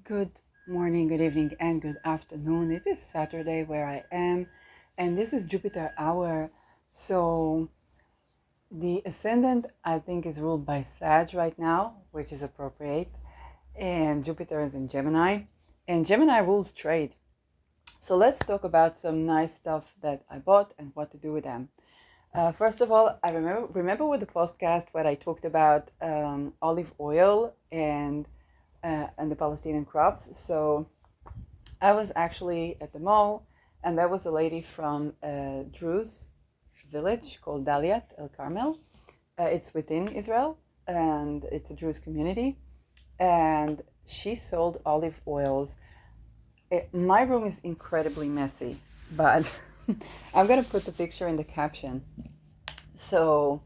Good morning, good evening, and good afternoon. It is Saturday where I am, and this is Jupiter hour. So, the ascendant, I think, is ruled by Sag right now, which is appropriate, and Jupiter is in Gemini, and Gemini rules trade. So, let's talk about some nice stuff that I bought and what to do with them. First of all, I remember with the podcast where I talked about olive oil and the Palestinian crops. So I was actually at the mall, and there was a lady from a Druze village called Daliat El Carmel. It's within Israel, and it's a Druze community. And she sold olive oils. My room is incredibly messy, but I'm gonna put the picture in the caption. So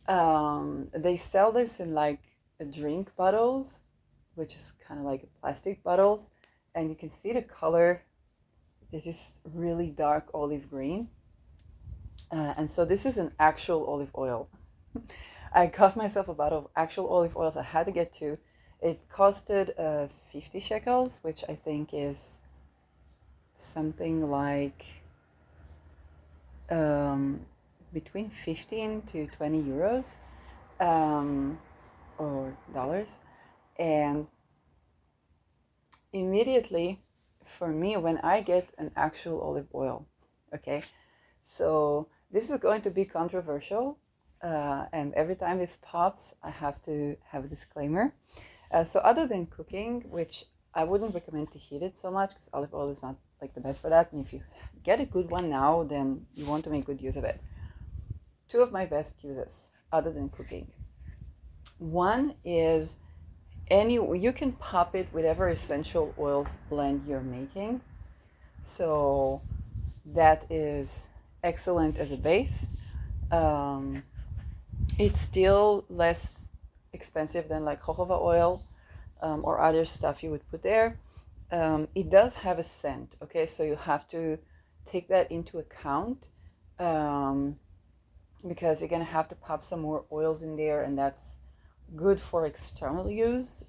they sell this in like drink bottles, which is kind of like plastic bottles, and you can see the color. This is really dark olive green, and so this is an actual olive oil. I got myself a bottle of actual olive oils. I had to get two. It costed 50 shekels, which I think is something like um, between 15 to 20 euros or dollars. And immediately, for me, when I get an actual olive oil, okay, so this is going to be controversial, and every time this pops, I have to have a disclaimer. So other than cooking, which I wouldn't recommend to heat it so much because olive oil is not like the best for that, and if you get a good one now, then you want to make good use of it. Two of my best uses, other than cooking. One is you can pop it whatever essential oils blend you're making. So that is excellent as a base. Um, it's still less expensive than like jojoba oil or other stuff you would put there. It does have a scent, okay? So you have to take that into account um, because you're gonna have to pop some more oils in there, and that's good for external use.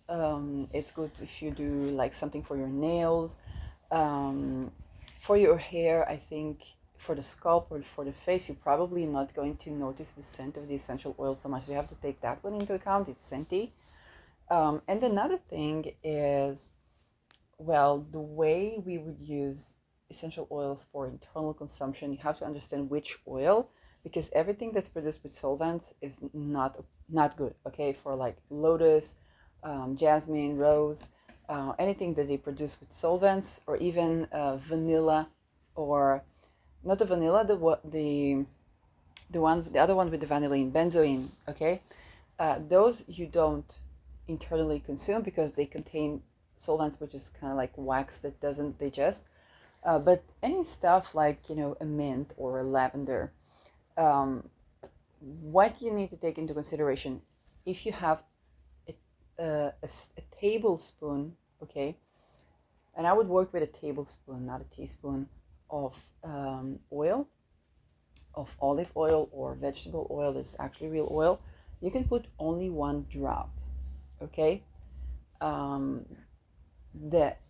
It's good if you do like something for your nails, um, for your hair. I think for the scalp or for the face, you're probably not going to notice the scent of the essential oil so much. You have to take that one into account. It's scenty. And another thing is, well, the way we would use essential oils for internal consumption, you have to understand which oil, because everything that's produced with solvents is not good. Okay, for like lotus, jasmine, rose, anything that they produce with solvents, or even vanilla, or not the vanilla, the other one with the vanillin, benzoin. Okay, those you don't internally consume because they contain solvents, which is kind of like wax that doesn't digest. But any stuff like a mint or a lavender, um, what you need to take into consideration, if you have a tablespoon, okay, and I would work with a tablespoon, not a teaspoon, of oil, of olive oil or vegetable oil that's actually real oil. You can put only one drop, okay. um, that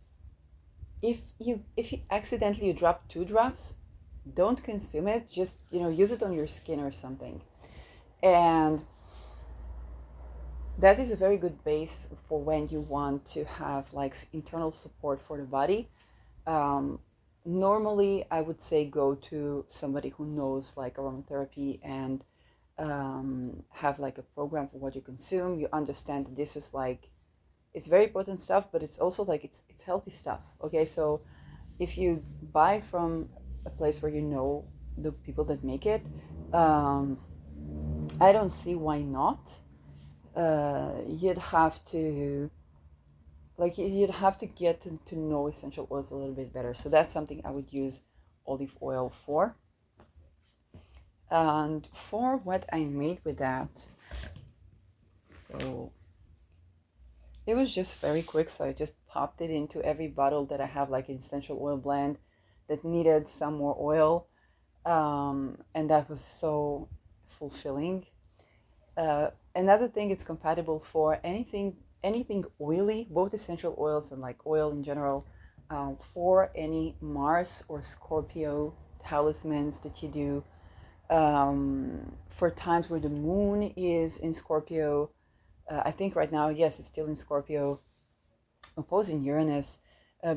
if you accidentally you drop two drops, don't consume it. Just use it on your skin or something. And that is a very good base for when you want to have like internal support for the body. um, Normally I would say go to somebody who knows like aromatherapy and have like a program for what you consume. You understand that this is like, it's very potent stuff, but it's also like it's healthy stuff. Okay, so if you buy from a place where you know the people that make it, um, I don't see why not. You'd have to get to know essential oils a little bit better. So that's something I would use olive oil for. And for what I made with that, so it was just very quick. So I just popped it into every bottle that I have, like an essential oil blend that needed some more oil. And that was so fulfilling. Another thing, it's compatible for anything anything oily, both essential oils and like oil in general, for any Mars or Scorpio talismans that you do, for times where the moon is in Scorpio. I think right now, yes, it's still in Scorpio, opposing Uranus,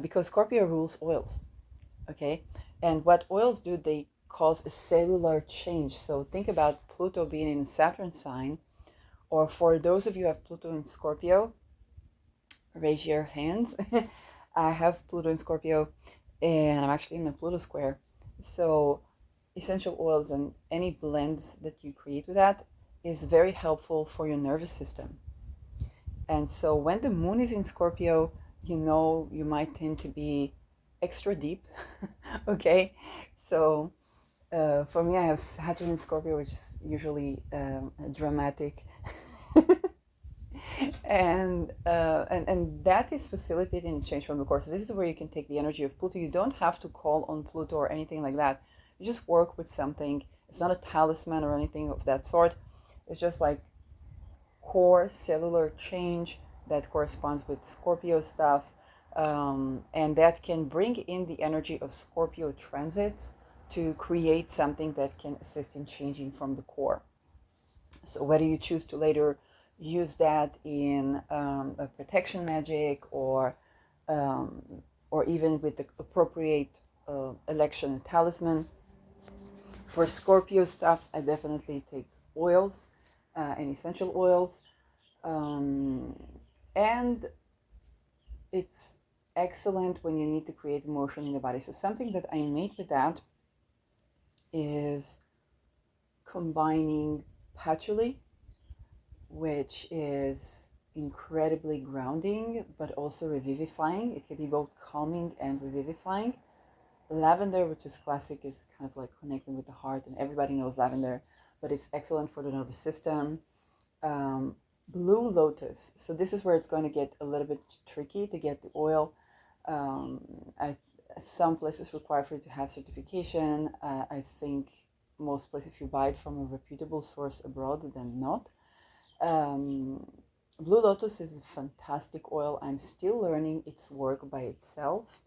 because Scorpio rules oils. Okay, and what oils do, they cause a cellular change. So think about Pluto being in a Saturn sign, or for those of you who have Pluto in Scorpio, raise your hands. I have Pluto in Scorpio, and I'm actually in a Pluto square. So essential oils and any blends that you create with that is very helpful for your nervous system. And so when the moon is in Scorpio, you know, you might tend to be extra deep. Okay, so for me, I have Saturn in Scorpio, which is usually dramatic. And that is facilitating change from the core. So this is where you can take the energy of Pluto. You don't have to call on Pluto or anything like that. You just work with something. It's not a talisman or anything of that sort. It's just like core cellular change that corresponds with Scorpio stuff, and that can bring in the energy of Scorpio transits to create something that can assist in changing from the core. So whether you choose to later use that in a protection magic, or even with the appropriate election talisman. For Scorpio stuff, I definitely take oils and essential oils, and it's excellent when you need to create motion in the body. So something that I make with that is combining patchouli, which is incredibly grounding but also revivifying. It can be both calming and revivifying. Lavender, which is classic, is kind of like connecting with the heart, and everybody knows lavender, but it's excellent for the nervous system. Blue lotus. So this is where it's going to get a little bit tricky to get the oil. Some places require for you to have certification. I think most places, if you buy it from a reputable source abroad, then not. Blue lotus is a fantastic oil. I'm still learning its work by itself.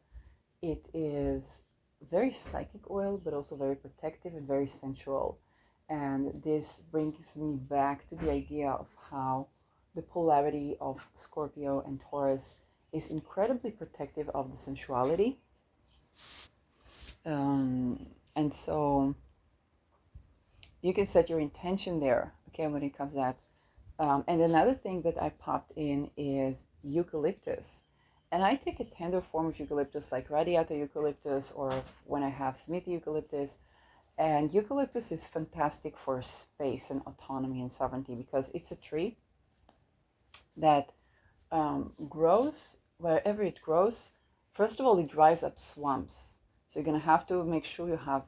It is very psychic oil, but also very protective and very sensual. And this brings me back to the idea of how the polarity of Scorpio and Taurus is incredibly protective of the sensuality. And so you can set your intention there, okay, when it comes to that. And another thing that I popped in is eucalyptus. And I take a tender form of eucalyptus, like radiata eucalyptus, or when I have Smithy eucalyptus. And eucalyptus is fantastic for space and autonomy and sovereignty, because it's a tree that grows wherever it grows. First of all, it dries up swamps. So you're going to have to make sure you have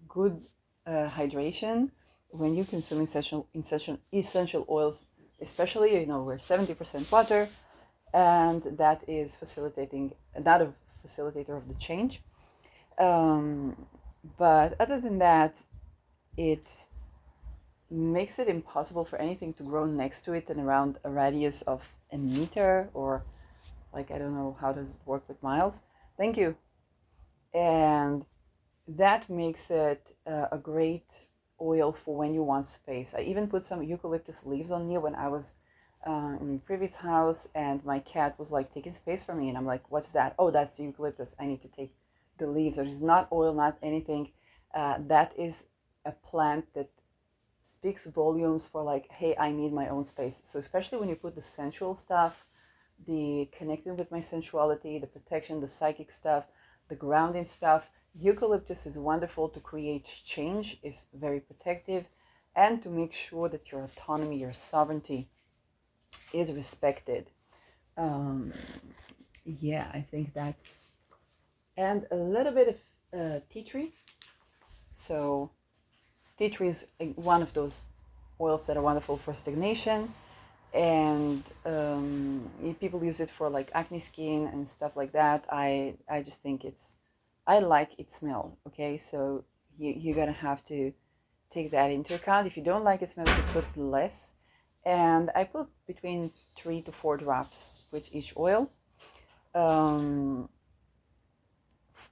good hydration when you consume essential oils, especially, you know, we're 70% water, and that is facilitator of the change. But other than that, it makes it impossible for anything to grow next to it and around a radius of a meter, or like, I don't know, how does it work with miles? Thank you. And that makes it a great oil for when you want space. I even put some eucalyptus leaves on me when I was in my previous house, and my cat was like taking space from me, and I'm like, what's that? Oh, that's the eucalyptus. I need to take the leaves. It is not oil, not anything. That is a plant that speaks volumes for like, hey, I need my own space. So especially when you put the sensual stuff, the connecting with my sensuality, the protection, the psychic stuff, the grounding stuff, eucalyptus is wonderful to create change, is very protective, and to make sure that your autonomy, your sovereignty is respected. Yeah, I think that's, and a little bit of tea tree. So tea tree is one of those oils that are wonderful for stagnation, and people use it for like acne skin and stuff like that. I just think I like its smell. Okay, so you're gonna have to take that into account. If you don't like its smell, you can put less. And I put between 3 to 4 drops with each oil um,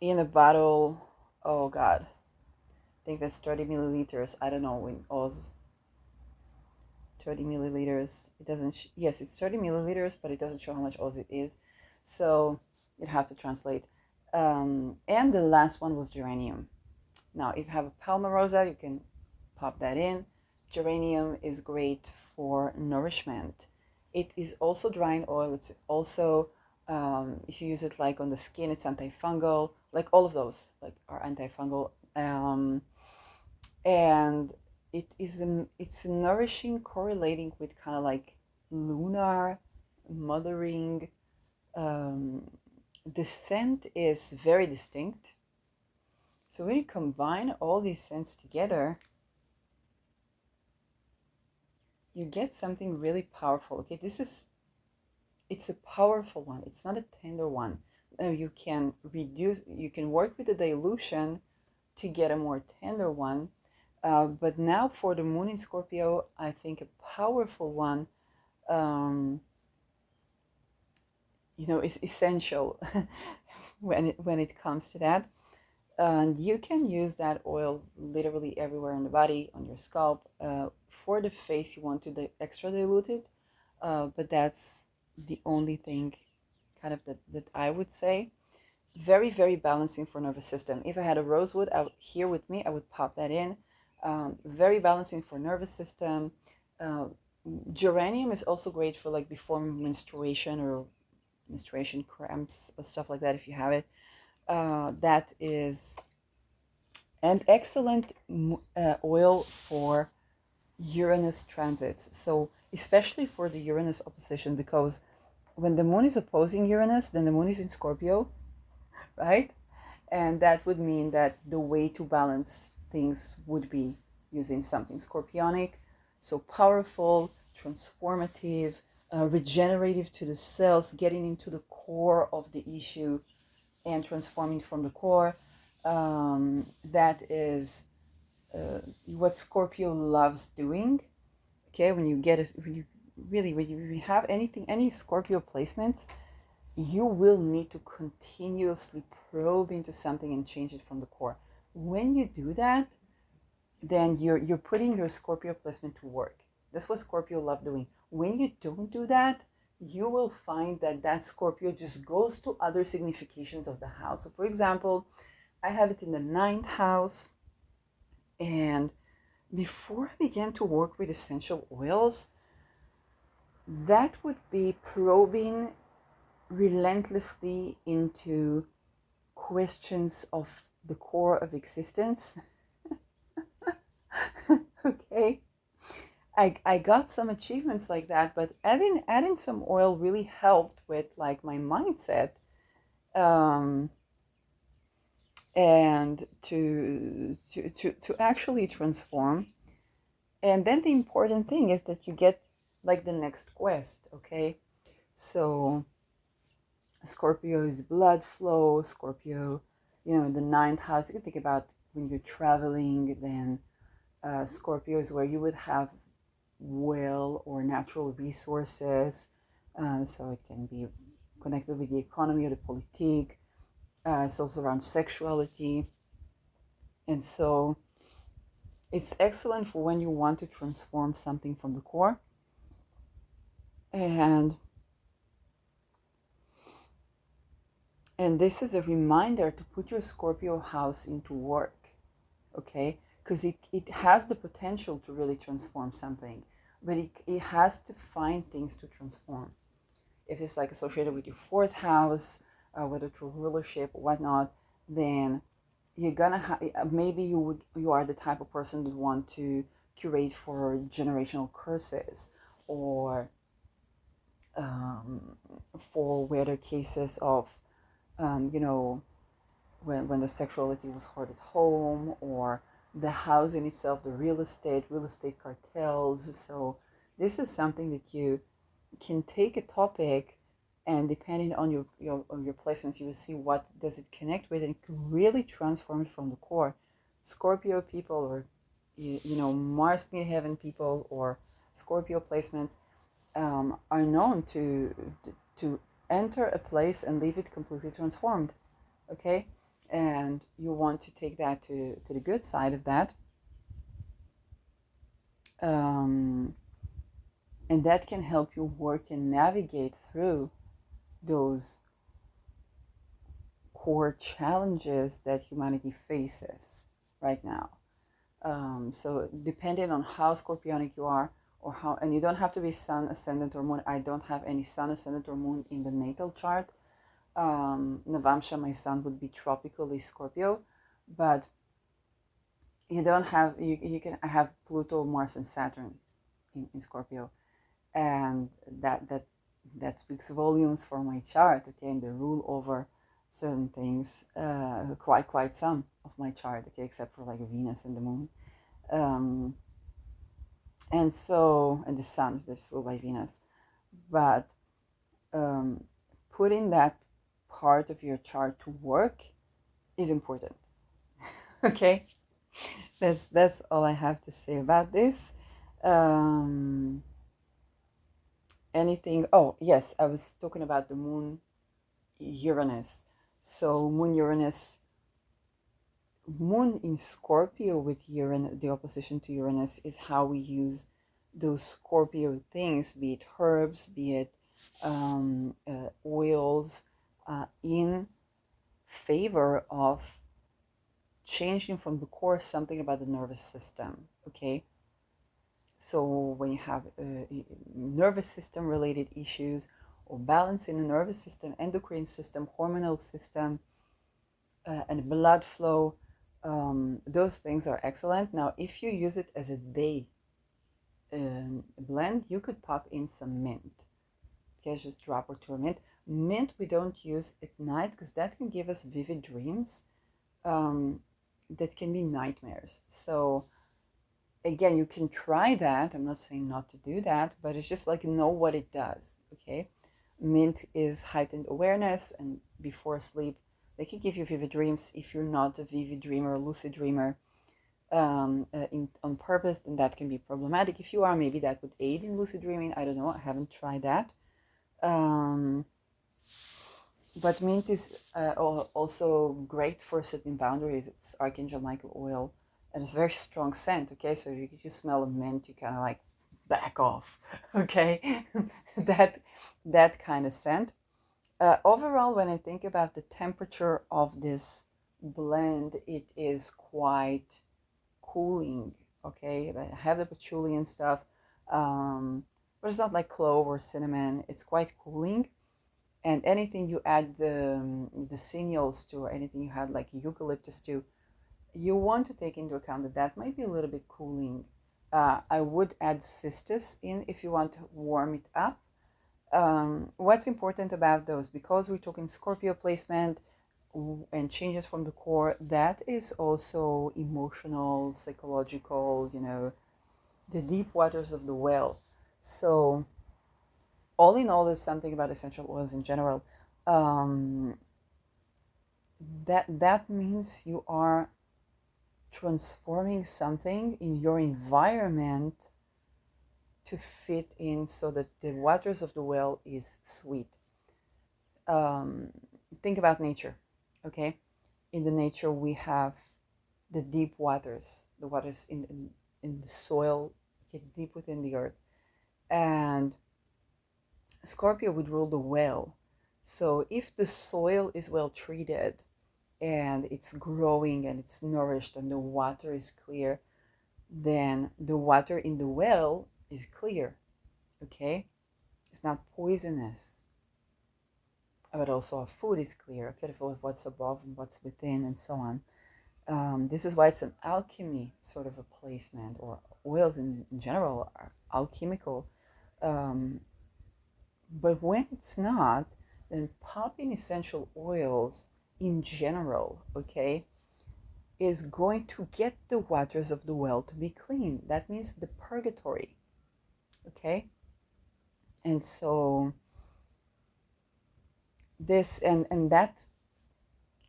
in a bottle. Oh God, I think that's 30 milliliters. I don't know in Oz. 30 milliliters. It doesn't. Yes, it's 30 milliliters, but it doesn't show how much Oz it is. So you'd have to translate. And the last one was geranium. Now, if you have a palmarosa, you can pop that in. Geranium is great for nourishment. It is also drying oil. It's also, if you use it like on the skin, it's antifungal. Like all of those, like are antifungal. And it's nourishing, correlating with kind of like lunar, mothering. Um, the scent is very distinct. So when you combine all these scents together, you get something really powerful. Okay, it's a powerful one. It's not a tender one. You can work with the dilution to get a more tender one. But now for the moon in Scorpio, I think a powerful one, um, is essential when it comes to that. And you can use that oil literally everywhere on the body, on your scalp. For the face, you want to extra dilute it, but that's the only thing kind of that I would say. Very, very balancing for nervous system. If I had a rosewood out here with me, I would pop that in. Very balancing for nervous system. Uh, Geranium is also great for like before menstruation or menstruation cramps or stuff like that if you have it. That is an excellent oil for Uranus transits. So especially for the Uranus opposition, because when the moon is opposing Uranus, then the moon is in Scorpio, right? And that would mean that the way to balance things would be using something scorpionic, so powerful, transformative, regenerative to the cells, getting into the core of the issue and transforming from the core. That is what Scorpio loves doing. Okay, when you have any Scorpio placements, you will need to continuously probe into something and change it from the core. When you do that, then you're putting your Scorpio placement to work. That's what Scorpio love doing. When you don't do that, you will find that Scorpio just goes to other significations of the house. So for example, I have it in the 9th house, and before I began to work with essential oils, that would be probing relentlessly into questions of the core of existence. Okay, I got some achievements like that, but adding some oil really helped with like my mindset, um, and to actually transform. And then the important thing is that you get like the next quest. Okay, so Scorpio is blood flow. Scorpio, in the 9th house, you can think about when you're traveling, then Scorpio is where you would have well or natural resources. So it can be connected with the economy or the politique. It's also around sexuality. And so it's excellent for when you want to transform something from the core. And this is a reminder to put your Scorpio house into work, okay? Because it has the potential to really transform something, but it has to find things to transform. If it's like associated with your 4th house, whether through rulership or whatnot, then you're gonna have, maybe you are the type of person that want to curate for generational curses, or for whether cases of when the sexuality was hard at home, or the house in itself, the real estate cartels. So this is something that you can take a topic, and depending on your placements, you will see what does it connect with, and it can really transform it from the core. Scorpio people, or Mars in heaven people, or Scorpio placements are known to enter a place and leave it completely transformed. Okay, and you want to take that to the good side of that. And that can help you work and navigate through those core challenges that humanity faces right now. So depending on how scorpionic you are, or how, and you don't have to be sun, ascendant, or moon. I don't have any sun, ascendant, or moon in the natal chart. Navamsha, my sun would be tropically Scorpio, but you don't have, you can, I have Pluto, Mars, and Saturn in Scorpio, and that speaks volumes for my chart. Okay, and the rule over certain things, quite some of my chart. Okay, except for like Venus and the moon, and the sun that's ruled by Venus, but putting that part of your chart to work is important. Okay, that's all I have to say about this. Anything? Oh yes, I was talking about the moon Uranus. So moon Uranus, moon in Scorpio with Uranus, the opposition to Uranus, is how we use those Scorpio things, be it herbs, be it oils, in favor of changing from the core something about the nervous system. Okay, so when you have nervous system related issues, or balance in the nervous system, endocrine system, hormonal system, and blood flow, those things are excellent. Now if you use it as a day blend, you could pop in some mint. Okay, just drop or two of mint. Mint we don't use at night because that can give us vivid dreams, that can be nightmares. So again, you can try that. I'm not saying not to do that, but it's just like, know what it does. Okay, mint is heightened awareness, and before sleep they can give you vivid dreams. If you're not a vivid dreamer or lucid dreamer on purpose, then that can be problematic. If you are, maybe that would aid in lucid dreaming. I don't know, I haven't tried that. But mint is also great for setting boundaries. It's Archangel Michael oil, and it's a very strong scent. Okay, so if you smell a mint, you kind of like back off. Okay, that kind of scent. Overall, when I think about the temperature of this blend, it is quite cooling. Okay, I have the patchouli and stuff, but it's not like clove or cinnamon. It's quite cooling. And anything you add the signals to, or anything you had like eucalyptus to, you want to take into account that that might be a little bit cooling. I would add cistus in if you want to warm it up. What's important about those, because we're talking Scorpio placement and changes from the core, that is also emotional, psychological, the deep waters of the well. So all in all, there's something about essential oils in general. That means you are transforming something in your environment to fit in, so that the waters of the well is sweet. Think about nature. Okay, in the nature we have the deep waters, the waters in the soil, okay, deep within the earth, and Scorpio would rule the well. So if the soil is well treated and it's growing and it's nourished and the water is clear, then the water in the well is clear. Okay, it's not poisonous, but also our food is clear. Okay, full of what's above and what's within and so on. This is why it's an alchemy sort of a placement, or oils in general are alchemical. But when it's not, then popping essential oils in general, okay, is going to get the waters of the well to be clean. That means the purgatory, okay? And so this, and that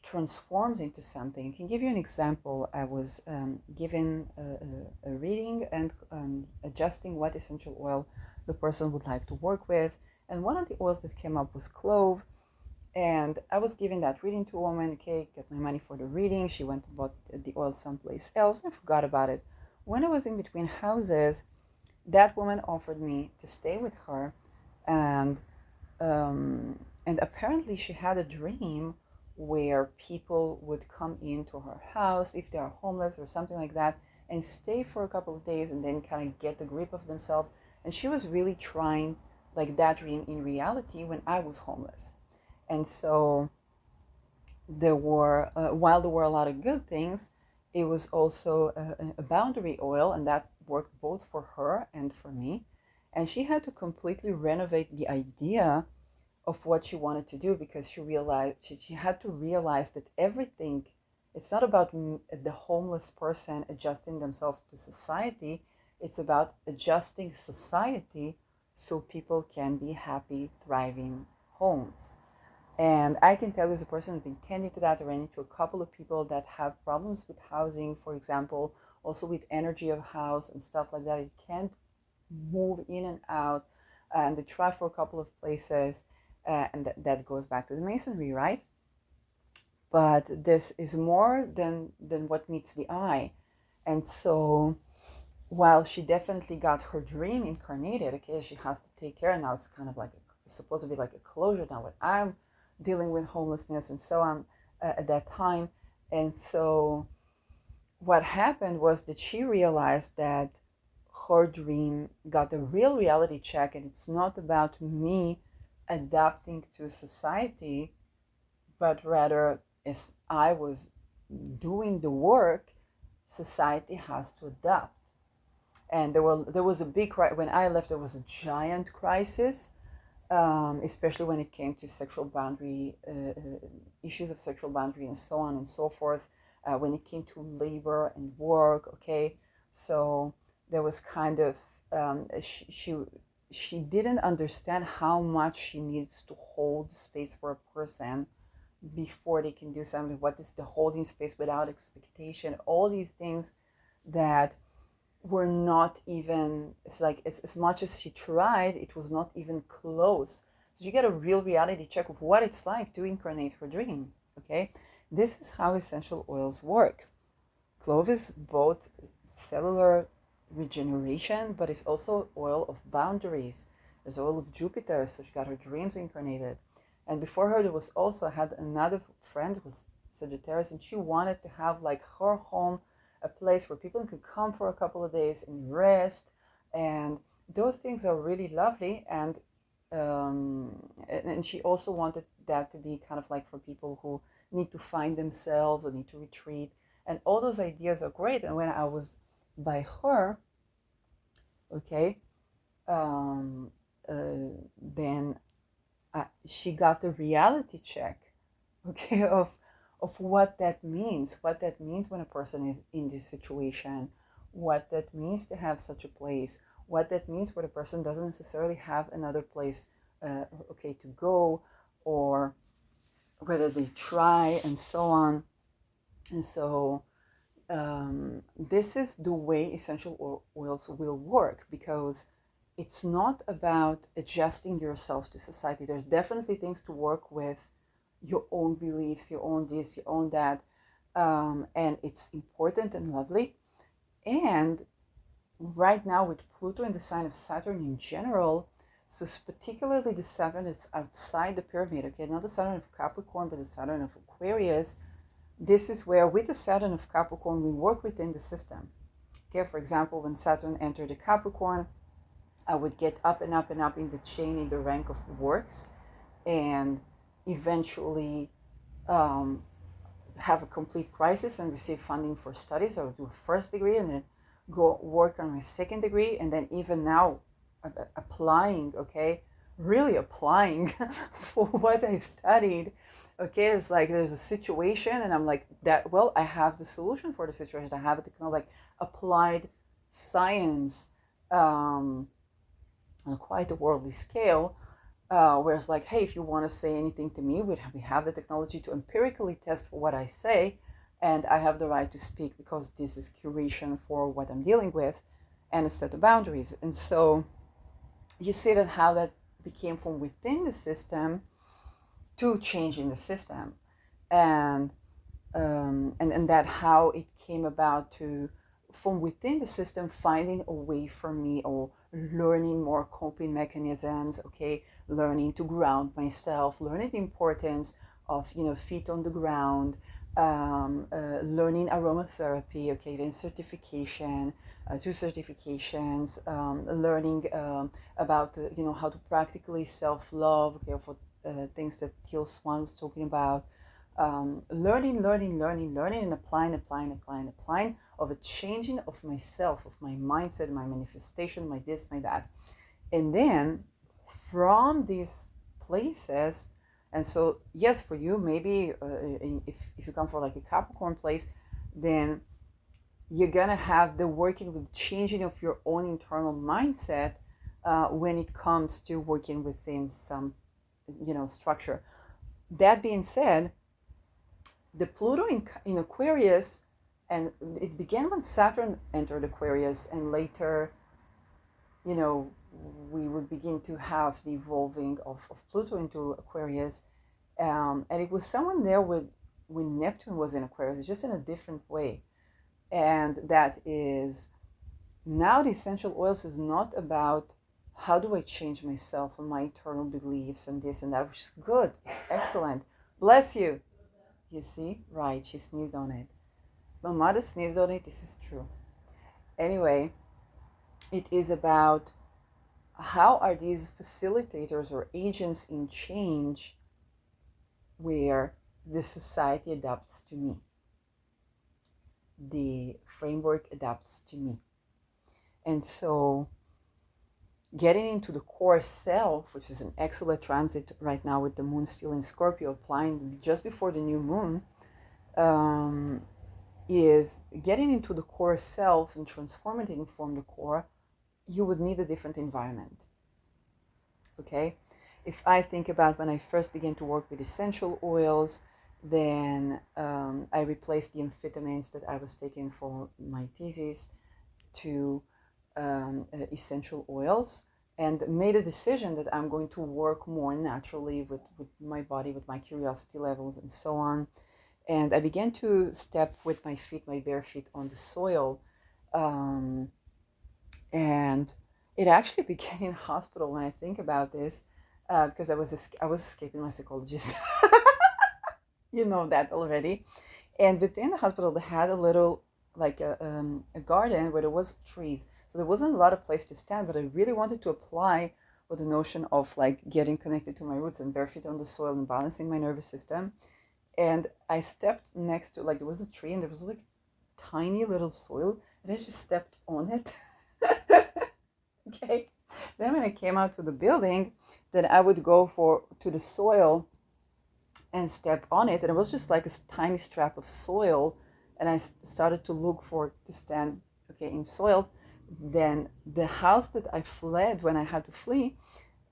transforms into something. I can give you an example. I was given a reading and adjusting what essential oil the person would like to work with. And one of the oils that came up was clove. And I was giving that reading to a woman. Okay, got my money for the reading. She went and bought the oil someplace else. I forgot about it. When I was in between houses, that woman offered me to stay with her, and apparently she had a dream where people would come into her house if they are homeless or something like that, and stay for a couple of days and then kind of get a grip of themselves. And she was really trying like that dream in reality when I was homeless. And so there were, while there were a lot of good things, it was also a boundary oil, and that worked both for her and for me. And she had to completely renovate the idea of what she wanted to do, because she realized she had to realize that everything, it's not about the homeless person adjusting themselves to society. It's about adjusting society so people can be happy, thriving homes. And I can tell you, as a person who's been tending to that, I ran into a couple of people that have problems with housing, for example, also with energy of house and stuff like that. You can't move in and out, and they try for a couple of places, and that goes back to the masonry, right? But this is more than what meets the eye. And so while she definitely got her dream incarnated, okay, she has to take care, and now it's kind of like it's supposed to be like a closure now when I'm dealing with homelessness and so on at that time. And so what happened was that she realized that her dream got a real reality check, and it's not about me adapting to society, but rather as I was doing the work, society has to adapt. And there was a big when I left. There was a giant crisis, especially when it came to sexual boundary issues of sexual boundary and so on and so forth. When it came to labor and work, okay, so there was kind of she didn't understand how much she needs to hold space for a person before they can do something. What is the holding space without expectation? All these things that were not even, it's like, it's as much as she tried, it was not even close. So you get a real reality check of what it's like to incarnate her dream. Okay, this is how essential oils work. Clove is both cellular regeneration, but it's also oil of boundaries. There's oil of Jupiter, so she got her dreams incarnated. And before her, there was also had another friend who was Sagittarius, and she wanted to have like her home, a place where people could come for a couple of days and rest. And those things are really lovely. And she also wanted that to be kind of like for people who need to find themselves or need to retreat. And all those ideas are great. And when I was by her, okay, then she got the reality check, okay, of what that means when a person is in this situation, what that means to have such a place, what that means when a person doesn't necessarily have another place, okay, to go, or whether they try and so on. And so this is the way essential oils will work, because it's not about adjusting yourself to society. There's definitely things to work with, your own beliefs, your own this, your own that, and it's important and lovely. And right now with Pluto in the sign of Saturn in general, so particularly the Saturn that's outside the pyramid, okay, not the Saturn of Capricorn, but the Saturn of Aquarius, this is where with the Saturn of Capricorn, we work within the system. Okay, for example, when Saturn entered the Capricorn, I would get up and up and up in the chain, in the rank of works, and eventually have a complete crisis and receive funding for studies. I would do a first degree and then go work on my second degree, and then even now applying, okay, really applying for what I studied. Okay, it's like there's a situation and I'm like, that, well, I have the solution for the situation. I have it kind of like applied science on quite a worldly scale. Whereas, like, hey, if you want to say anything to me, we have the technology to empirically test for what I say, and I have the right to speak because this is curation for what I'm dealing with and a set of boundaries. And so you see that how that became from within the system to changing the system, and and that how it came about to from within the system finding a way for me or learning more coping mechanisms, okay, learning to ground myself, learning the importance of feet on the ground, learning aromatherapy, okay, then certification, two certifications, learning about how to practically self-love, okay, for things that Teal Swan was talking about, learning, and applying of a changing of myself, of my mindset, my manifestation, my this, my that. And then from these places, and so yes, for you, maybe if you come from like a Capricorn place, then you're gonna have the working with changing of your own internal mindset when it comes to working within some structure. That being said, the Pluto in Aquarius, and it began when Saturn entered Aquarius, and later, you know, we would begin to have the evolving of Pluto into Aquarius. And it was someone there when Neptune was in Aquarius, just in a different way. And that is now the essential oils is not about how do I change myself and my internal beliefs and this and that, which is good. It's excellent. Bless you. You see? Right, she sneezed on it. My mother sneezed on it, this is true. Anyway, it is about how are these facilitators or agents in change where the society adapts to me. The framework adapts to me. And so getting into the core self, which is an excellent transit right now with the moon still in Scorpio, applying just before the new moon, is getting into the core self and transforming from the core. You would need a different environment. Okay? If I think about when I first began to work with essential oils, then I replaced the amphetamines that I was taking for my thesis to essential oils, and made a decision that I'm going to work more naturally with my body, with my curiosity levels, and so on. And I began to step with my feet, my bare feet, on the soil. And it actually began in hospital when I think about this, because I was escaping my psychologist. You know that already. And within the hospital, they had a little, like a garden where there was trees. So there wasn't a lot of place to stand, but I really wanted to apply with the notion of like getting connected to my roots and bare feet on the soil and balancing my nervous system. And I stepped next to, like, there was a tree and there was like tiny little soil, and I just stepped on it. Okay. Then when I came out to the building, then I would go to the soil and step on it, and it was just like a tiny strap of soil, and I started to look to stand, okay, in soil. Then the house that I fled when I had to flee,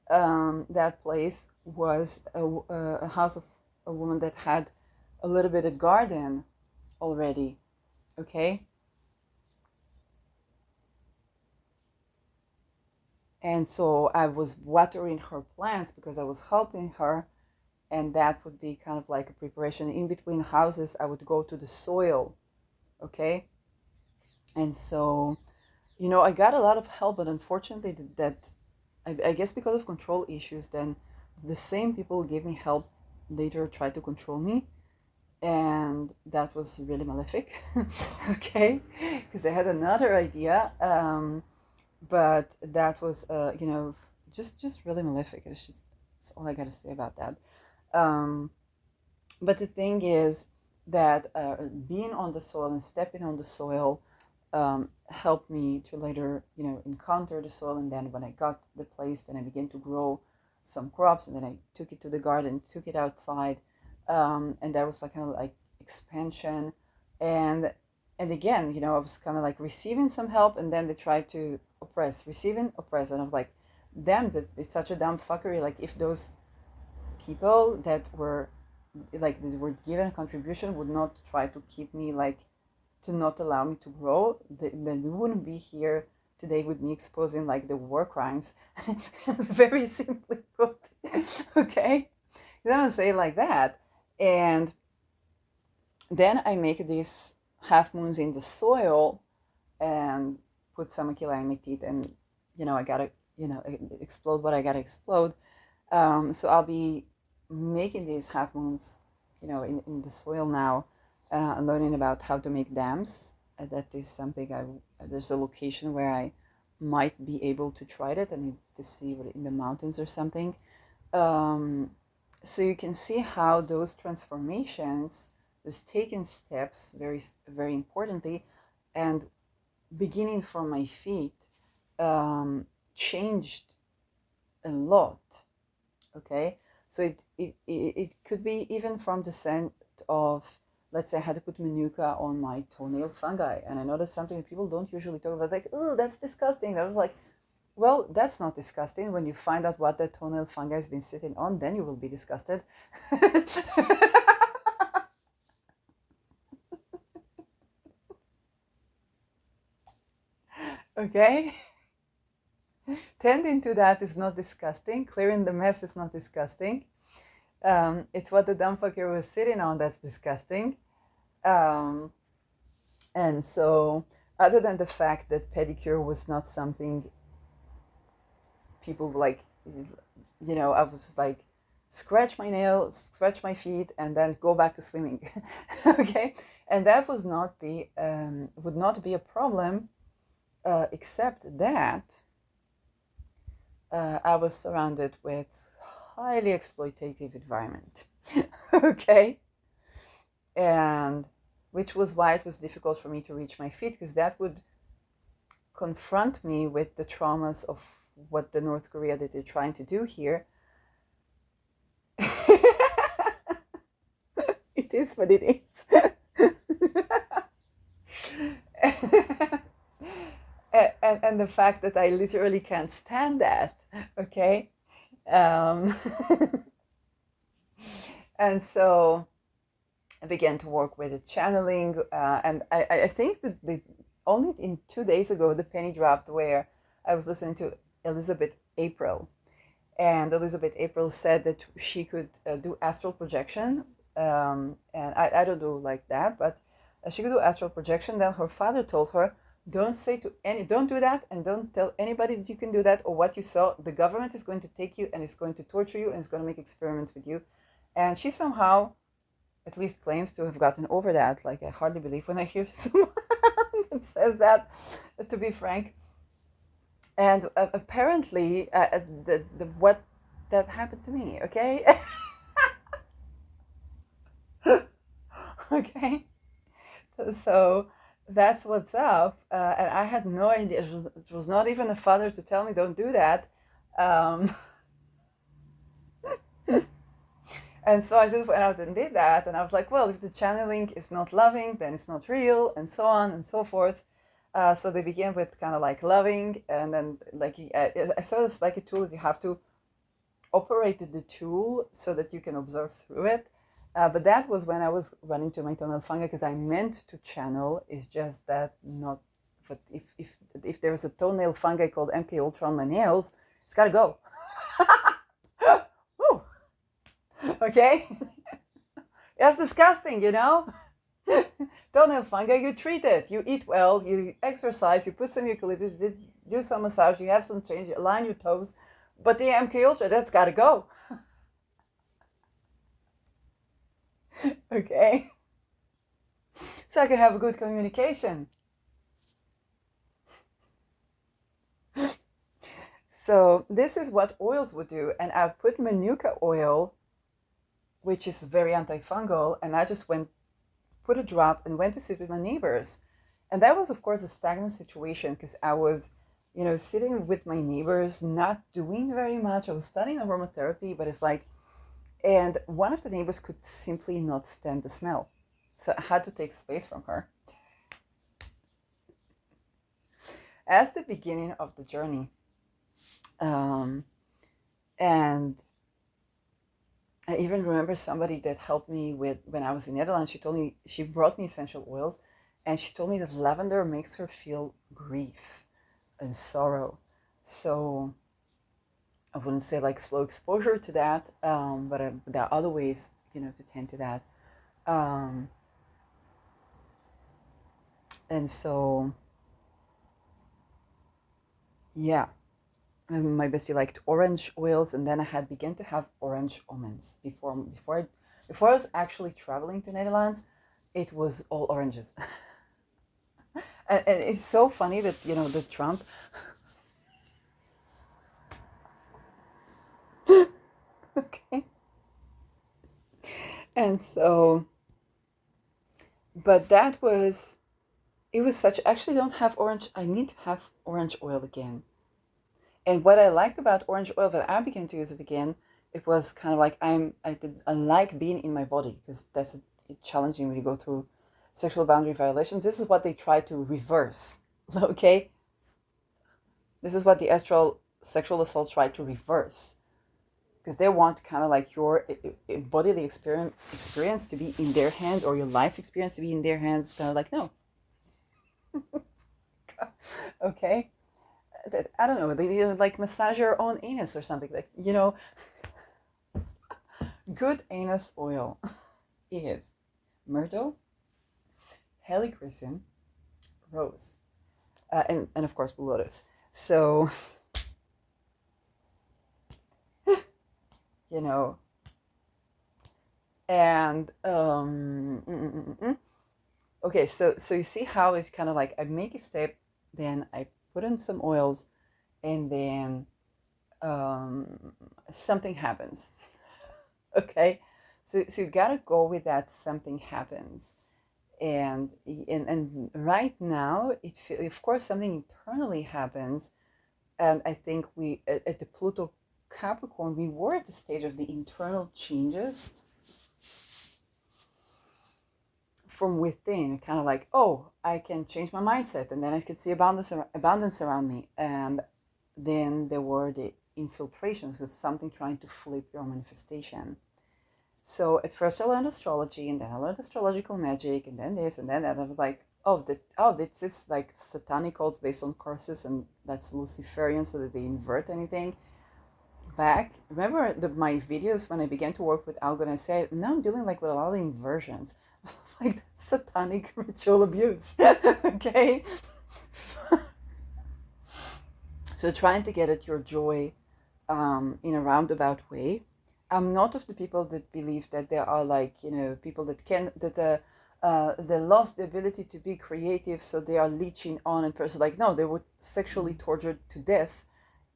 that place was a house of a woman that had a little bit of garden already, okay? And so I was watering her plants because I was helping her, and that would be kind of like a preparation. In between houses, I would go to the soil, okay? And so, I got a lot of help, but unfortunately, that I guess because of control issues, then the same people who gave me help later tried to control me, and that was really malefic. Okay, because I had another idea, but that was just really malefic. That's all I gotta say about that. But the thing is that being on the soil and stepping on the soil helped me to later, encounter the soil. And then when I got the place, then I began to grow some crops, and then I took it to the garden, took it outside, and that was like kind of like expansion. And again, I was kind of like receiving some help, and then they tried to receiving, oppress, and I'm like, them that it's such a dumb fuckery. Like if those people that were given a contribution would not try to keep me, like, to not allow me to grow, then we wouldn't be here today with me exposing like the war crimes. Very simply put. Okay, I'm gonna say it like that. And then I make these half moons in the soil and put some Aquila in my teeth, and I gotta explode what I gotta explode. So I'll be making these half moons, in the soil now, learning about how to make dams. That is something there's a location where I might be able to try that. I need to see what in the mountains or something. So you can see how those transformations is taking steps very, very importantly, and beginning from my feet, changed a lot. Okay, so it could be even from the scent of, let's say I had to put manuka on my toenail fungi, and I know that's something that people don't usually talk about, like, oh, that's disgusting. I was like, well, that's not disgusting. When you find out what that toenail fungi has been sitting on, then you will be disgusted. Okay? Tending to that is not disgusting. Clearing the mess is not disgusting. It's what the dumb fucker was sitting on that's disgusting. And so, other than the fact that pedicure was not something people like, I was just like, scratch my nail, scratch my feet, and then go back to swimming. Okay? And that would not be a problem, except that I was surrounded with highly exploitative environment. Okay? And which was why it was difficult for me to reach my feet, because that would confront me with the traumas of what the North Korea that they're trying to do here. It is what it is. And the fact that I literally can't stand that, okay? And so I began to work with the channeling, and I think that only in 2 days ago the penny dropped where I was listening to Elizabeth April, and Elizabeth April said that she could do astral projection, and I don't do like that, but she could do astral projection. Then her father told her, don't do that, and don't tell anybody that you can do that or what you saw. The government is going to take you and is going to torture you and is going to make experiments with you. And she somehow, at least claims to have gotten over that. Like, I hardly believe when I hear someone that says that, to be frank. And apparently, what that happened to me, okay? Okay? So that's what's up. And I had no idea. It was not even a father to tell me, don't do that. And so I just went out and did that. And I was like, well, if the channeling is not loving, then it's not real, and so on and so forth. So they began with kind of like loving. And then like I saw it's like a tool that you have to operate the tool so that you can observe through it. But that was when I was running to my toenail fungi, because I meant to channel. It's just that not. But if there's a toenail fungi called MK Ultra on my nails, it's gotta go. Woo. Okay. That's disgusting, Toenail fungi, you treat it. You eat well. You exercise. You put some eucalyptus. Do some massage. You have some change. You align your toes. But the MK Ultra, that's gotta go. Okay? So I can have a good communication. So this is what oils would do. And I put manuka oil, which is very antifungal, and I just put a drop and went to sit with my neighbors. And that was, of course, a stagnant situation, because I was, sitting with my neighbors, not doing very much. I was studying aromatherapy, but it's like, and one of the neighbors could simply not stand the smell. So I had to take space from her. As the beginning of the journey, Um, and I even remember somebody that helped me with when I was in Netherlands. She brought me essential oils, and she told me that lavender makes her feel grief and sorrow. So I wouldn't say like slow exposure to that, but there are other ways, to tend to that. Um, and so, yeah, my bestie liked orange oils, and then I had begun to have orange almonds before I was actually traveling to Netherlands. It was all oranges, and it's so funny that the Trump. Okay, and so, but that was it was such. Actually, don't have orange. I need to have orange oil again. And what I liked about orange oil that I began to use it again, it was kind of like I like being in my body because that's challenging when you go through sexual boundary violations. This is what they try to reverse. Okay, this is what the astral sexual assault try to reverse because they want kind of like your bodily experience to be in their hands or your life experience to be in their hands. Kind of like no, okay. I don't know. They like massage your own anus or something like Good anus oil is myrtle, helichrysum, rose, and of course blue lotus. So you know, and okay, so you see how it's kind of like I make a step, then I put in some oils, and then something happens. Okay, so you gotta go with that. Something happens. And right now of course something internally happens, and I think we at the Pluto Capricorn we were at the stage of the internal changes from within, kind of like, oh, I can change my mindset, and then I could see abundance around me. And then there were the infiltrations, of something trying to flip your manifestation. So at first I learned astrology, and then I learned astrological magic, and then this, and then that. I was like, this is like satanic cults based on curses, and that's Luciferian, so that they invert anything back. Remember my videos when I began to work with Algo, and I said, now I'm dealing like with a lot of inversions. Like that's satanic ritual abuse. Okay? So trying to get at your joy in a roundabout way. I'm not of the people that believe that there are like people that they lost the ability to be creative, so they are leeching on and person. Like no, they were sexually tortured to death,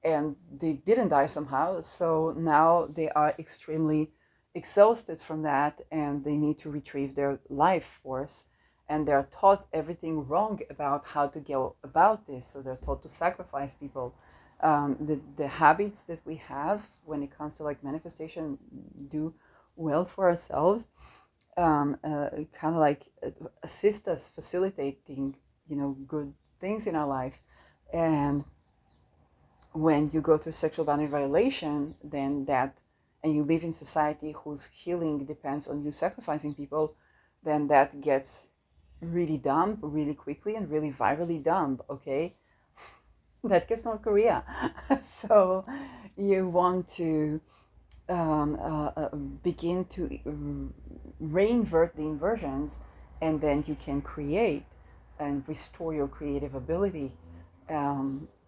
and they didn't die somehow. So now they are extremely exhausted from that, and they need to retrieve their life force. And they're taught everything wrong about how to go about this. So they're taught to sacrifice people. The habits that we have when it comes to like manifestation do well for ourselves, kind of like assist us facilitating good things in our life. And when you go through sexual boundary violation, then and you live in society whose healing depends on you sacrificing people, then that gets really dumb really quickly and really virally dumb. Okay, that gets North Korea. So you want to begin to reinvert the inversions, and then you can create and restore your creative ability.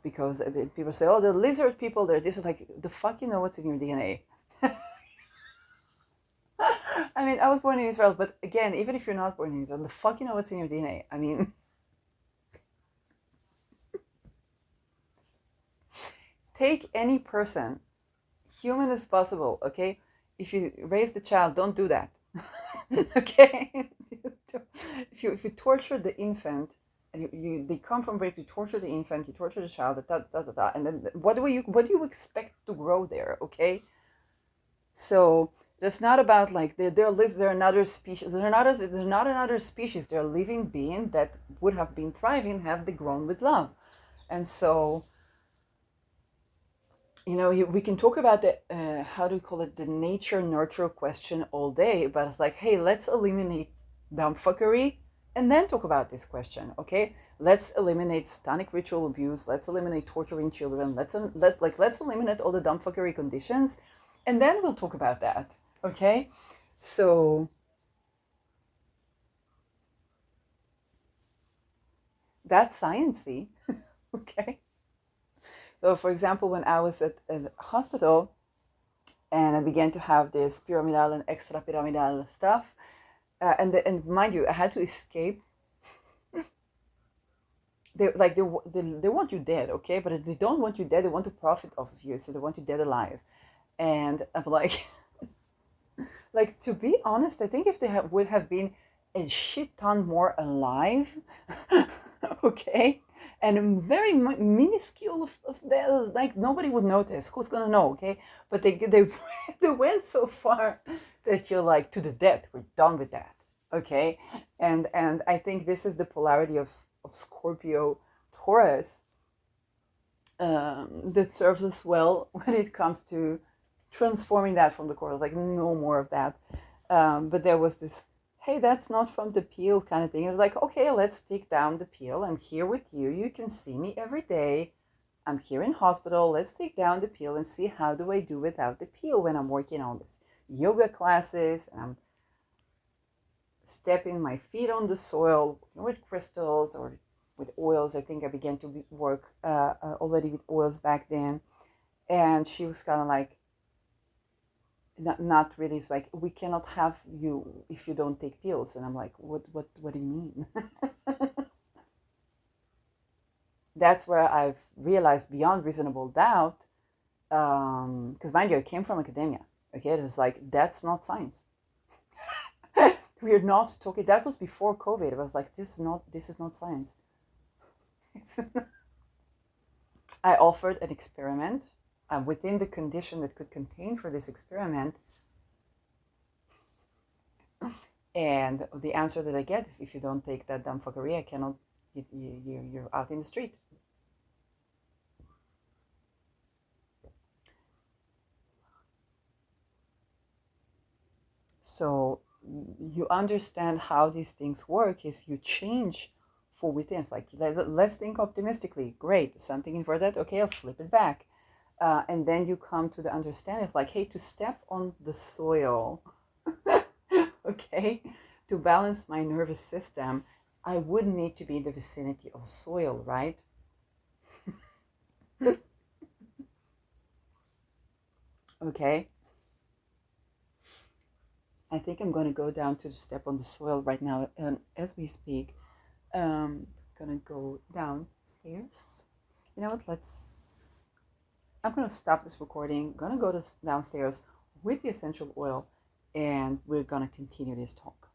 Because people say, oh, the lizard people, they're this. Like, the fuck you know what's in your DNA? I mean, I was born in Israel, but again, even if you're not born in Israel, the fuck you know what's in your DNA? I mean, take any person, human as possible, okay? If you raise the child, don't do that. Okay? if you torture the infant, and they come from rape, you torture the infant, you torture the child, and then what do you expect to grow there? Okay, so it's not about like they're another species. They're not another species. They're a living being that would have been thriving have they grown with love. And so you know, we can talk about the how do you call it, the nature nurture question all day, but it's like, hey, let's eliminate dumbfuckery and then talk about this question. Okay, let's eliminate satanic ritual abuse, let's eliminate torturing children, let's eliminate all the dumbfuckery conditions, and then we'll talk about that. Okay, so that's sciencey. Okay, so for example, when I was at a hospital and I began to have this pyramidal and extrapyramidal stuff. And mind you, I had to escape. They want you dead, okay? But if they don't want you dead, they want to profit off of you, so they want you dead alive. And I'm like, like to be honest, I think if they would have been a shit ton more alive, okay, and very minuscule of that, like nobody would notice. Who's gonna know, okay? But they they went so far that you're like, to the death. We're done with that, okay? And I think this is the polarity of Scorpio Taurus, that serves us well when it comes to transforming that from the core. Like, no more of that. But there was this, hey, that's not from the peel kind of thing. It was like, okay, let's take down the peel. I'm here with you. You can see me every day. I'm here in hospital. Let's take down the peel and see how do I do without the peel when I'm working on this yoga classes and I'm stepping my feet on the soil with crystals or with oils. I think I began to work already with oils back then. And she was kind of like, not really. It's like, we cannot have you if you don't take pills. And I'm like, what do you mean? That's where I've realized beyond reasonable doubt, because mind you, I came from academia. Okay, it was like, that's not science. We're not talking. That was before COVID. I was like, this is not science. I offered an experiment within the condition that could contain for this experiment. And the answer that I get is, if you don't take that dumb fuckery, I cannot, you're out in the street. So you understand how these things work is you change for within. It's like, let's think optimistically. Great, something inverted. Okay, I'll flip it back. And then you come to the understanding of like, hey, to step on the soil, okay, to balance my nervous system, I would need to be in the vicinity of soil, right? Okay. I think I'm going to go down to the step on the soil right now as we speak. Gonna go downstairs. You know what? I'm gonna stop this recording. Gonna go downstairs with the essential oil, and we're gonna continue this talk.